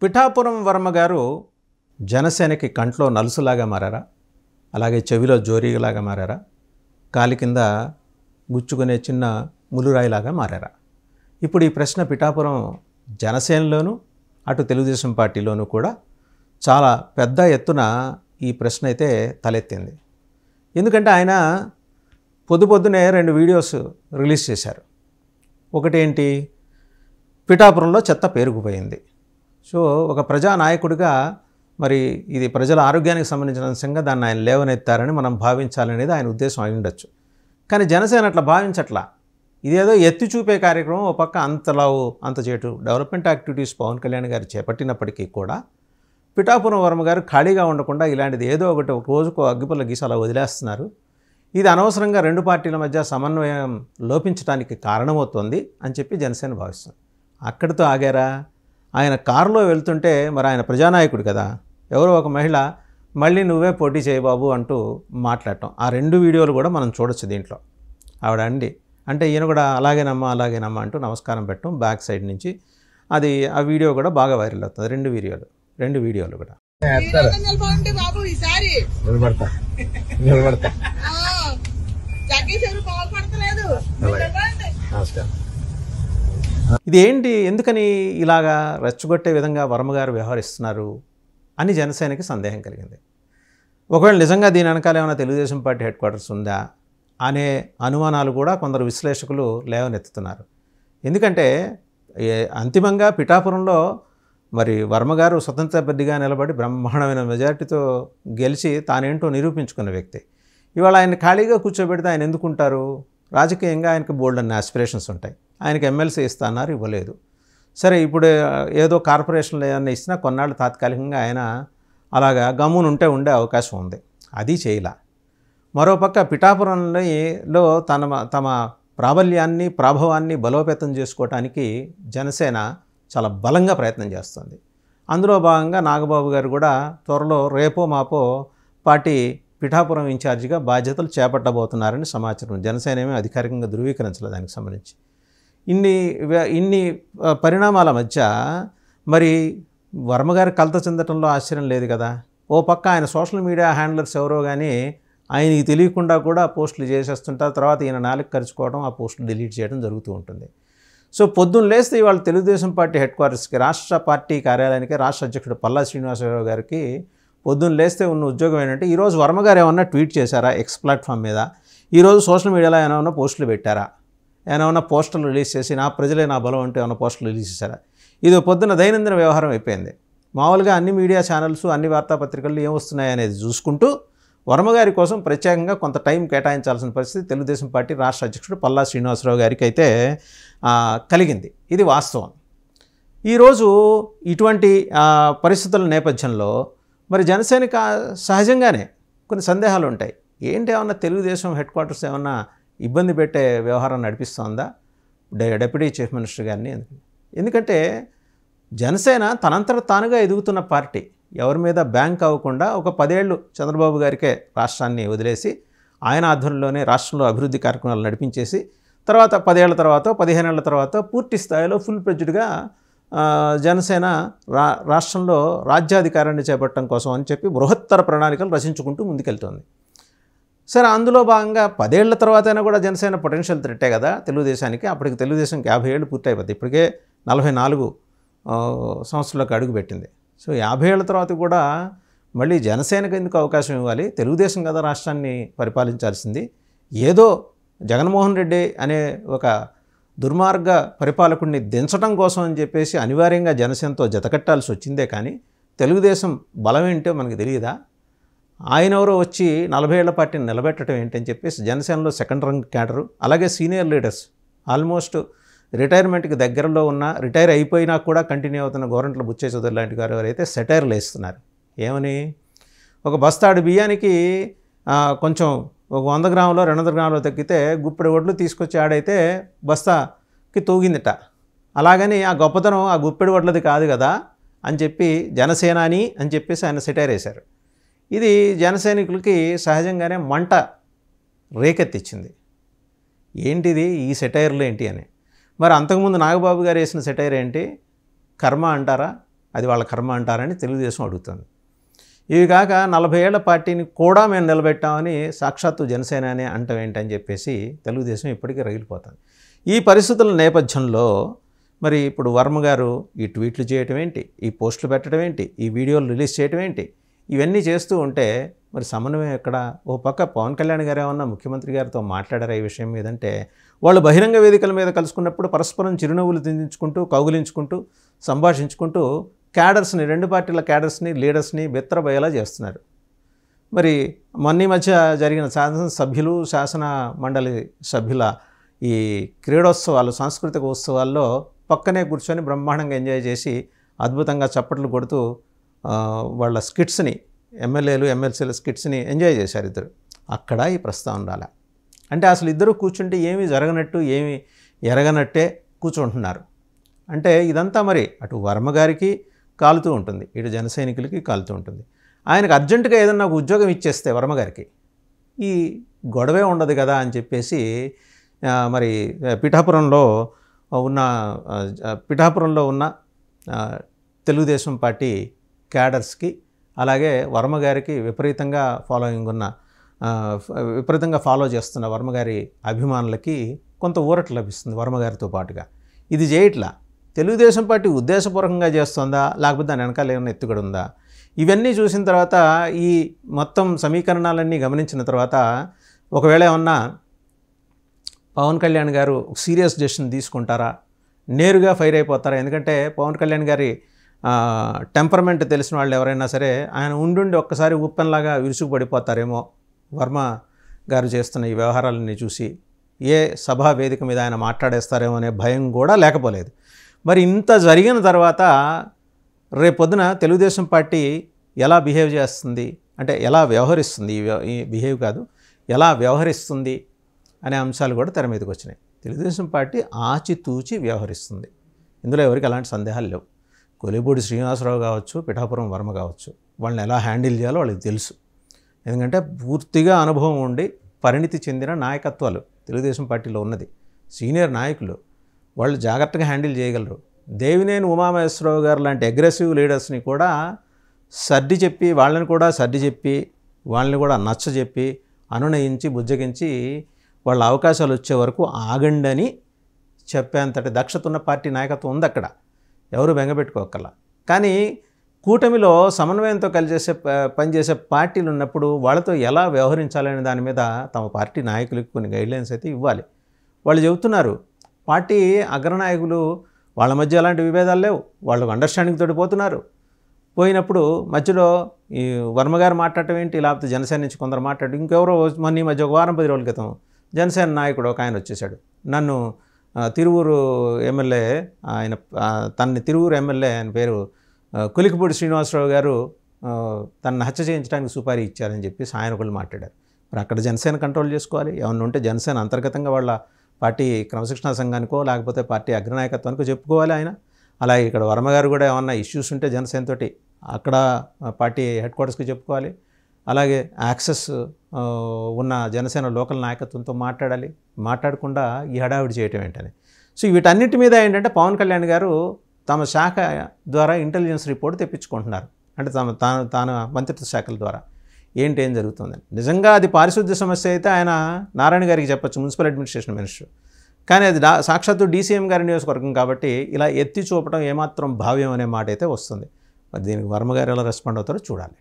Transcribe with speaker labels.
Speaker 1: పిఠాపురం వర్మ గారు జనసేనకి కంట్లో నలుసులాగా మారారా? అలాగే చెవిలో జోరీలాగా మారారా? కాలి కింద గుచ్చుకునే చిన్న ములురాయిలాగా మారారా? ఇప్పుడు ఈ ప్రశ్న పిఠాపురం జనసేనలోనూ అటు తెలుగుదేశం పార్టీలోనూ కూడా చాలా పెద్ద ఎత్తున ఈ ప్రశ్న అయితే తలెత్తింది. ఎందుకంటే ఆయన పొద్దునే 2 వీడియోస్ రిలీజ్ చేశారు. ఒకటేంటి, పిఠాపురంలో చెత్త పేరుకుపోయింది. సో ఒక ప్రజానాయకుడిగా మరి ఇది ప్రజల ఆరోగ్యానికి సంబంధించిన అంశంగా దాన్ని ఆయన లేవనెత్తారని మనం భావించాలనేది ఆయన ఉద్దేశం అయి ఉండొచ్చు. కానీ జనసేన అట్లా భావించట్లా. ఇదేదో ఎత్తి చూపే కార్యక్రమం ఒక పక్క అంత చేటు డెవలప్మెంట్ యాక్టివిటీస్ పవన్ కళ్యాణ్ గారు చేపట్టినప్పటికీ కూడా పిఠాపురం వర్మ గారు ఖాళీగా ఉండకుండా ఇలాంటిది ఏదో ఒకటి ఒక రోజుకు అగ్గిపుల్ల గీసి అలా వదిలేస్తున్నారు. ఇది అనవసరంగా 2 పార్టీల మధ్య సమన్వయం లోపించడానికి కారణమవుతుంది అని చెప్పి జనసేన భావిస్తుంది. అక్కడితో ఆగారా? ఆయన కారులో వెళ్తుంటే మరి ఆయన ప్రజానాయకుడు కదా, ఎవరో ఒక మహిళ మళ్ళీ నువ్వే పోటీ చేయి బాబు అంటూ మాట్లాడటం, ఆ 2 వీడియోలు కూడా మనం చూడొచ్చు దీంట్లో. ఆవిడ అంటే ఈయన కూడా అలాగేనమ్మా అంటూ నమస్కారం పెట్టడం బ్యాక్ సైడ్ నుంచి. ఆ వీడియో కూడా బాగా వైరల్ అవుతుంది. 2 వీడియోలు కూడా. ఇది ఏంటి, ఎందుకని ఇలాగా రెచ్చగొట్టే విధంగా వర్మగారు వ్యవహరిస్తున్నారు అని జనసేనకి సందేహం కలిగింది. ఒకవేళ నిజంగా దీని వెనకాల ఏమైనా తెలుగుదేశం పార్టీ హెడ్ క్వార్టర్స్ ఉందా అనే అనుమానాలు కూడా కొందరు విశ్లేషకులు లేవనెత్తుతున్నారు. ఎందుకంటే అంతిమంగా పిఠాపురంలో మరి వర్మగారు స్వతంత్ర అభ్యర్థిగా నిలబడి బ్రహ్మాండమైన మెజార్టీతో గెలిచి తానేంటో నిరూపించుకున్న వ్యక్తి. ఇవాళ ఆయన ఖాళీగా కూర్చోబెడితే ఆయన ఎందుకుంటారు? రాజకీయంగా ఆయనకు బోల్డ్ అన్న ఆస్పిరేషన్స్ ఉంటాయి. ఆయనకి ఎమ్మెల్సీ ఇస్తాన్నారు, ఇవ్వలేదు. సరే, ఇప్పుడు ఏదో కార్పొరేషన్లు ఏదైనా ఇచ్చినా కొన్నాళ్ళు తాత్కాలికంగా ఆయన అలాగా గమ్మునుంటే ఉండే అవకాశం ఉంది. అది చేయలా. మరోపక్క పిఠాపురంలో తమ ప్రాబల్యాన్ని ప్రాభవాన్ని బలోపేతం చేసుకోవటానికి జనసేన చాలా బలంగా ప్రయత్నం చేస్తుంది. అందులో భాగంగా నాగబాబు గారు కూడా త్వరలో రేపో మాపో పార్టీ పిఠాపురం ఇన్ఛార్జిగా బాధ్యతలు చేపట్టబోతున్నారని సమాచారం. జనసేన ఏమీ అధికారికంగా ధృవీకరించలేదు దానికి సంబంధించి. ఇన్ని పరిణామాల మధ్య మరి వర్మగారి కలత చెందటంలో ఆశ్చర్యం లేదు కదా. ఓ పక్క ఆయన సోషల్ మీడియా హ్యాండ్లర్స్ ఎవరో కానీ ఆయనకి తెలియకుండా కూడా పోస్టులు చేసేస్తుంటారు. తర్వాత ఈయన నాలుగు ఖర్చుకోవడం, ఆ పోస్టులు డిలీట్ చేయడం జరుగుతూ ఉంటుంది. సో పొద్దున్న లేస్తే ఇవాళ తెలుగుదేశం పార్టీ హెడ్ క్వార్టర్స్కి, రాష్ట్ర పార్టీ కార్యాలయానికి రాష్ట్ర అధ్యక్షుడు పల్లా శ్రీనివాసరావు గారికి పొద్దున్న లేస్తే ఉన్న ఉద్యోగం ఏంటంటే, ఈరోజు వర్మగారు ఏమన్నా ట్వీట్ చేశారా ఎక్స్ ప్లాట్ఫామ్ మీద, ఈరోజు సోషల్ మీడియాలో ఏమైనా పోస్టులు పెట్టారా, ఏమైనా పోస్టర్లు రిలీజ్ చేసి నా ప్రజలే నా బలం అంటే ఏమైనా పోస్టులు రిలీజ్ చేశారా? ఇది పొద్దున్న దైనందిన వ్యవహారం అయిపోయింది. మామూలుగా అన్ని మీడియా ఛానల్స్, అన్ని వార్తాపత్రికలు ఏమొస్తున్నాయి అనేది చూసుకుంటూ వర్మగారి కోసం ప్రత్యేకంగా కొంత టైం కేటాయించాల్సిన పరిస్థితి తెలుగుదేశం పార్టీ రాష్ట్ర అధ్యక్షుడు పల్లా శ్రీనివాసరావు గారికి అయితే కలిగింది. ఇది వాస్తవం. ఈరోజు ఇటువంటి పరిస్థితుల నేపథ్యంలో మరి జనసేనకి సహజంగానే కొన్ని సందేహాలు ఉంటాయి. ఏంటి, ఏమన్నా తెలుగుదేశం హెడ్ క్వార్టర్స్ ఏమన్నా ఇబ్బంది పెట్టే వ్యవహారం నడిపిస్తోందా డిప్యూటీ చీఫ్ మినిస్టర్ గారిని? ఎందుకంటే జనసేన తనంతట తానుగా ఎదుగుతున్న పార్టీ. ఎవరి మీద బ్యాంక్ అవ్వకుండా ఒక 10 ఏళ్ళు చంద్రబాబు గారికే రాష్ట్రాన్ని వదిలేసి ఆయన ఆధ్వర్యంలోనే రాష్ట్రంలో అభివృద్ధి కార్యక్రమాలు నడిపించేసి తర్వాత 10 ఏళ్ల తర్వాత 15 ఏళ్ల తర్వాత పూర్తి స్థాయిలో ఫుల్ ఫ్లెడ్జ్డ్గా జనసేన రాష్ట్రంలో రాజ్యాధికారాన్ని చేపట్టడం కోసం అని చెప్పి బృహత్తర ప్రణాళికలు రచించుకుంటూ ముందుకెళ్తుంది. సరే, అందులో భాగంగా 10 ఏళ్ల తర్వాతైనా కూడా జనసేన పొటెన్షియల్ థ్రెట్టే కదా తెలుగుదేశానికి. అప్పటికి తెలుగుదేశంకి 50 ఏళ్ళు పూర్తి అయిపోతుంది. ఇప్పటికే 44 సంవత్సరాలకు అడుగుపెట్టింది. సో 50 ఏళ్ల తర్వాత కూడా మళ్ళీ జనసేనకు ఎందుకు అవకాశం ఇవ్వాలి? తెలుగుదేశం కదా రాష్ట్రాన్ని పరిపాలించాల్సింది. ఏదో జగన్మోహన్ రెడ్డి అనే ఒక దుర్మార్గ పరిపాలకుడిని దించడం కోసం అని చెప్పేసి అనివార్యంగా జనసేనతో జతకట్టాల్సి వచ్చిందే కానీ తెలుగుదేశం బలం ఏంటో మనకు తెలియదా? ఆయన ఎవరో వచ్చి 40 ఏళ్ల పార్టీని నిలబెట్టడం ఏంటని చెప్పేసి జనసేనలో సెకండ్ రంగ్ క్యాడరు, అలాగే సీనియర్ లీడర్స్ ఆల్మోస్ట్ రిటైర్మెంట్కి దగ్గరలో ఉన్న, రిటైర్ అయిపోయినా కూడా కంటిన్యూ అవుతున్న గోరంట్ల బుచ్చయ్య చౌదరి లాంటి గారు ఎవరైతే సెటైర్లు వేస్తున్నారు. ఏమని, ఒక బస్తాడు బియ్యానికి కొంచెం ఒక 100 గ్రాములో 200 గ్రాములో తగ్గితే గుప్పెడు వడ్లు తీసుకొచ్చి ఆడైతే బస్తాకి తూగిందిట. అలాగని ఆ గొప్పతనం ఆ గుప్పెడు వడ్లది కాదు కదా అని చెప్పి జనసేనాని అని చెప్పేసి ఆయన సెటైర్ వేశారు. ఇది జనసైనికులకి సహజంగానే మంట రేకెత్తిచ్చింది. ఏంటిది ఈ సెటైర్లు ఏంటి అని. మరి అంతకుముందు నాగబాబు గారు వేసిన సెటైర్ ఏంటి? కర్మ అంటారా? అది వాళ్ళ కర్మ అంటారని తెలుగుదేశం అడుగుతుంది. ఇవి కాక 40 ఏళ్ల పార్టీని కూడా మేము నిలబెట్టామని సాక్షాత్తు జనసేన అనే అంటాం ఏంటని చెప్పేసి తెలుగుదేశం ఇప్పటికీ రగిలిపోతుంది. ఈ పరిస్థితుల నేపథ్యంలో మరి ఇప్పుడు వర్మ గారు ఈ ట్వీట్లు చేయటం ఏంటి, ఈ పోస్టులు పెట్టడం ఏంటి, ఈ వీడియోలు రిలీజ్ చేయటం ఏంటి, ఇవన్నీ చేస్తూ ఉంటే మరి సమన్వయం ఎక్కడ? ఓ పక్క పవన్ కళ్యాణ్ గారు ఏమన్నా ముఖ్యమంత్రి గారితో మాట్లాడారా ఈ విషయం మీదంటే, వాళ్ళు బహిరంగ వేదికల మీద కలుసుకున్నప్పుడు పరస్పరం చిరునవ్వులు దించుకుంటూ, కౌగులించుకుంటూ, సంభాషించుకుంటూ క్యాడర్స్ని, 2 పార్టీల క్యాడర్స్ని, లీడర్స్ని బెత్తరబోయేలా చేస్తున్నారు. మరి మొన్న మధ్య జరిగిన శాసనసభ్యులు, శాసన మండలి సభ్యుల ఈ క్రీడోత్సవాలు, సాంస్కృతిక ఉత్సవాల్లో పక్కనే కూర్చొని బ్రహ్మాండంగా ఎంజాయ్ చేసి అద్భుతంగా చప్పట్లు కొడుతూ వాళ్ళ స్కిట్స్ని, ఎమ్మెల్యేలు ఎమ్మెల్సీల స్కిట్స్ని ఎంజాయ్ చేశారు ఇద్దరు. అక్కడ ఈ ప్రస్తావన రాలే. అంటే అసలు ఇద్దరు కూర్చుంటే ఏమీ జరగనట్టు, ఏమీ ఎరగనట్టే కూర్చుంటున్నారు. అంటే ఇదంతా మరి అటు వర్మ గారికి కాలుతూ ఉంటుంది, ఇటు జన సైనికులకి కాలుతూ ఉంటుంది. ఆయనకు అర్జెంటుగా ఏదన్నా ఒక ఉద్యోగం ఇచ్చేస్తే వర్మ గారికి ఈ గొడవే ఉండదు కదా అని చెప్పేసి మరి పిఠాపురంలో ఉన్న తెలుగుదేశం పార్టీ క్యాడర్స్కి, అలాగే వర్మ గారికి విపరీతంగా ఫాలో చేస్తున్న వర్మ గారి అభిమానులకి కొంత ఊరట లభిస్తుంది వర్మ గారితో పాటుగా. ఇది చేయట్లా తెలుగుదేశం పార్టీ ఉద్దేశపూర్వకంగా చేస్తుందా, లేకపోతే దాని వెనకాల ఏమైనా ఎత్తుగడ ఉందా? ఇవన్నీ చూసిన తర్వాత, ఈ మొత్తం సమీకరణాలన్నీ గమనించిన తర్వాత ఒకవేళ ఏమన్నా పవన్ కళ్యాణ్ గారు సీరియస్ డెసిషన్ తీసుకుంటారా, నేరుగా ఫైర్ అయిపోతారా? ఎందుకంటే పవన్ కళ్యాణ్ గారి టెంపర్మెంట్ తెలిసిన వాళ్ళు ఎవరైనా సరే ఆయన ఉండుండి ఒక్కసారి ఉప్పెనలాగా విరుచుకుపడిపోతారేమో వర్మ గారు చేస్తున్న ఈ వ్యవహారాలన్నీ చూసి, ఏ సభా వేదిక మీద ఆయన మాట్లాడేస్తారేమో అనే భయం కూడా లేకపోలేదు. మరి ఇంత జరిగిన తర్వాత రేపొద్దున తెలుగుదేశం పార్టీ ఎలా బిహేవ్ చేస్తుంది, అంటే ఎలా వ్యవహరిస్తుంది, ఈ బిహేవ్ కాదు, ఎలా వ్యవహరిస్తుంది అనే అంశాలు కూడా తెర మీదకి వచ్చినాయి. తెలుగుదేశం పార్టీ ఆచితూచి వ్యవహరిస్తుంది, ఇందులో ఎవరికి అలాంటి సందేహాలు లేవు. కొలిపూడి శ్రీనివాసరావు కావచ్చు, పిఠాపురం వర్మ కావచ్చు, వాళ్ళని ఎలా హ్యాండిల్ చేయాలో వాళ్ళకి తెలుసు. ఎందుకంటే పూర్తిగా అనుభవం ఉండి పరిణితి చెందిన నాయకత్వాలు తెలుగుదేశం పార్టీలో ఉన్నది. సీనియర్ నాయకులు, వాళ్ళు జాగ్రత్తగా హ్యాండిల్ చేయగలరు. దేవినేని ఉమామహేశ్వరరావు గారు లాంటి అగ్రెసివ్ లీడర్స్ని కూడా వాళ్ళని కూడా నచ్చజెప్పి, అనునయించి, బుజ్జగించి వాళ్ళ అవకాశాలు వచ్చే వరకు ఆగండి అని చెప్పేంతటి దక్షత ఉన్న పార్టీ నాయకత్వం ఉంది అక్కడ, ఎవరు బెంగపెట్టుకోకల్లా. కానీ కూటమిలో సమన్వయంతో పనిచేసే పార్టీలు ఉన్నప్పుడు వాళ్ళతో ఎలా వ్యవహరించాలనే దాని మీద తమ పార్టీ నాయకులకు కొన్ని గైడ్లైన్స్ అయితే ఇవ్వాలి. వాళ్ళు చెబుతున్నారు, పార్టీ అగ్రనాయకులు వాళ్ళ మధ్య ఎలాంటి విభేదాలు లేవు, వాళ్ళు అండర్స్టాండింగ్ తోటి పోయినప్పుడు మధ్యలో ఈ వర్మగారు మాట్లాడటం ఏంటి, లేకపోతే జనసేన నుంచి కొందరు మాట్లాడు, ఇంకెవరో మొన్న ఈ మధ్య ఒక వారం 10 రోజుల క్రితం జనసేన నాయకుడు ఒక ఆయన వచ్చేసాడు, నన్ను తిరువూరు ఎమ్మెల్యే, తనని తిరువూరు ఎమ్మెల్యే ఆయన పేరు కొలికిపూడి శ్రీనివాసరావు గారు తనను హత్య చేయించడానికి సుపారీ ఇచ్చారని చెప్పేసి ఆయన ఒకళ్ళు మాట్లాడారు. మరి అక్కడ జనసేన కంట్రోల్ చేసుకోవాలి. ఏమన్నా ఉంటే జనసేన అంతర్గతంగా వాళ్ళ పార్టీ క్రమశిక్షణా సంఘానికో లేకపోతే పార్టీ అగ్రనాయకత్వానికో చెప్పుకోవాలి ఆయన. అలాగే ఇక్కడ వర్మగారు కూడా ఏమన్నా ఇష్యూస్ ఉంటే జనసేనతోటి అక్కడ పార్టీ హెడ్ క్వార్టర్స్కి చెప్పుకోవాలి. అలాగే యాక్సెస్ ఉన్న జనసేన లోకల్ నాయకత్వంతో మాట్లాడకుండా ఈ హడావిడి చేయటం ఏంటని. సో వీటన్నిటి మీద ఏంటంటే పవన్ కళ్యాణ్ గారు తమ శాఖ ద్వారా ఇంటెలిజెన్స్ రిపోర్ట్ తెప్పించుకుంటున్నారు. అంటే తన మంత్రిత్వ శాఖల ద్వారా ఏం జరుగుతుందని. నిజంగా అది పారిశుద్ధ్య సమస్య అయితే ఆయన నారాయణ గారికి చెప్పచ్చు, మున్సిపల్ అడ్మినిస్ట్రేషన్ మినిస్టర్. కానీ అది సాక్షాత్తు డీసీఎం గారి నియోజకవర్గం కాబట్టి ఇలా ఎత్తి చూపడం ఏమాత్రం భావ్యం అనే మాట అయితే వస్తుంది. మరి దీనికి వర్మ గారు ఎలా రెస్పాండ్ అవుతారో చూడాలి.